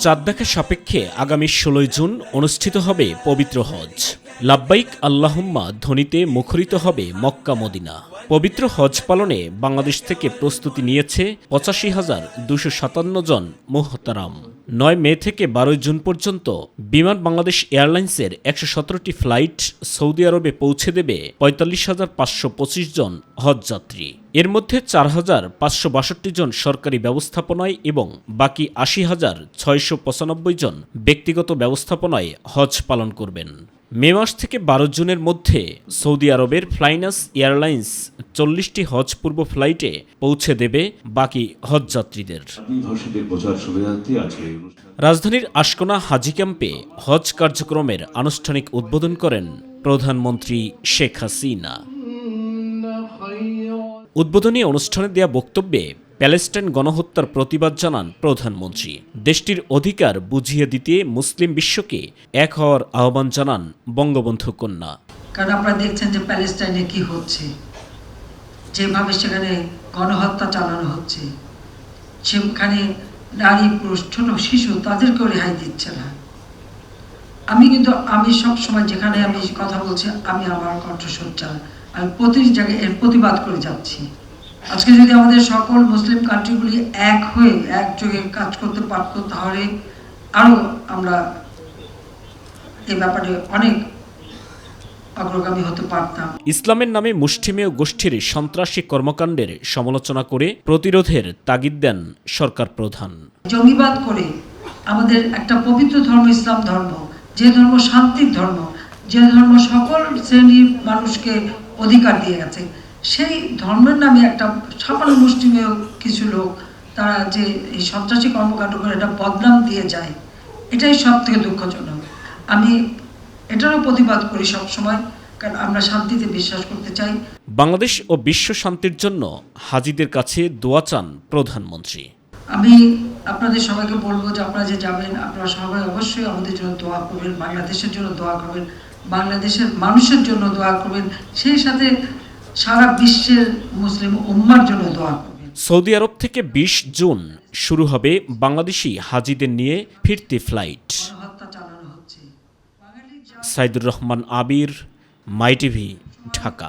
চাঁদ দেখা সাপেক্ষে আগামী ১৬ জুন অনুষ্ঠিত হবে পবিত্র হজ। লাব্বাইক আল্লাহুম্মা ধ্বনিতে মুখরিত হবে মক্কা মদিনা। পবিত্র হজ পালনে বাংলাদেশ থেকে প্রস্তুতি নিয়েছে ৮৫,২৫৭ জন মুহতারাম। ৯ মে থেকে ১২ জুন পর্যন্ত বিমান বাংলাদেশ এয়ারলাইন্সের ১১৭টি ফ্লাইট সৌদি আরবে পৌঁছে দেবে ৪৫,৫২৫ জন হজযাত্রী। এর মধ্যে ৪,৫৬২ জন সরকারি ব্যবস্থাপনায় এবং বাকি ৮০,৬৯৫ জন ব্যক্তিগত ব্যবস্থাপনায় হজ পালন করবেন। মে মাস থেকে ১২ জুনের মধ্যে সৌদি আরবের ফ্লাইনাস এয়ারলাইন্স ৪০টি হজ পূর্ব ফ্লাইটে পৌঁছে দেবে বাকি হজযাত্রীদের। রাজধানীর আশকোনা হাজি ক্যাম্পে হজ কার্যক্রমের আনুষ্ঠানিক উদ্বোধন করেন প্রধানমন্ত্রী শেখ হাসিনা। উদ্বোধনী অনুষ্ঠানে দেয়া বক্তব্যে প্যালেস্টাইন গণহত্যার প্রতিবাদ জানান প্রধানমন্ত্রী। দেশটির অধিকার বুঝিয়ে দিতে মুসলিম বিশ্বকে এক হওয়ার আহ্বান জানান বঙ্গবন্ধু কন্যা। কারণ আপনারা দেখছেন যে প্যালেস্টাইনে কি হচ্ছে, যেভাবে সেখানে গণহত্যা চালানো হচ্ছে, সেখানে নারী পুরুষ ছোট শিশু তাদেরকেও রেহাই দিচ্ছে না। আমি সব সময় যেখানে আমি কথা বলছি, আমি আমার কণ্ঠস্বরটা আমি প্রতিটি জায়গায় এর প্রতিবাদ করে যাচ্ছি। আজকে যদি আমাদের সকল মুসলিম কান্ট্রিগুলি এক হয়ে একযোগে কাজ করতে পারত, তাহলে আরো আমরা এ ব্যাপারে অনেক অগ্রগামী হতে পারতাম। ইসলামের নামে মুষ্টিমেয় গোষ্ঠীর সন্ত্রাসী কর্মকাণ্ডের সমালোচনা করে প্রতিরোধের তাগিদ দেন সরকার প্রধান। জঙ্গিবাদ করে আমাদের একটা পবিত্র ধর্ম ইসলাম ধর্ম, যে ধর্ম শান্তির ধর্ম, যে ধর্ম সকল শ্রেণীর মানুষকে অধিকার দিয়ে গেছে, সেই ধর্মের নামে একটা সামান্য মুষ্টিমেয় কিছু লোক তারা যে এই সন্ত্রাসী কর্মকাণ্ড করে এটা বদনাম দিয়ে যায়, এটাই সব থেকে দুঃখজনক। আমি এটারও প্রতিবাদ করি সবসময়, কারণ আমরা শান্তিতে বিশ্বাস করতে চাই। বাংলাদেশ ও বিশ্ব শান্তির জন্য হাজিদের কাছে দোয়া চান প্রধানমন্ত্রী। আমি আপনাদের সবাইকে বলবো যে আপনারা যে যাবেন, আপনারা সবাই অবশ্যই আমাদের জন্য দোয়া করবেন, বাংলাদেশের জন্য দোয়া করবেন, বাংলাদেশের মানুষের জন্য দোয়া করবেন, সেই সাথে সারা বিশ্বের মুসলিম উম্মার জন্য দোয়া করবেন। সৌদি আরব থেকে ২০ জুন শুরু হবে বাংলাদেশি হাজিদের নিয়ে ফিরতি ফ্লাইট। সাইদুর রহমান আবির, মাই টিভি, ঢাকা।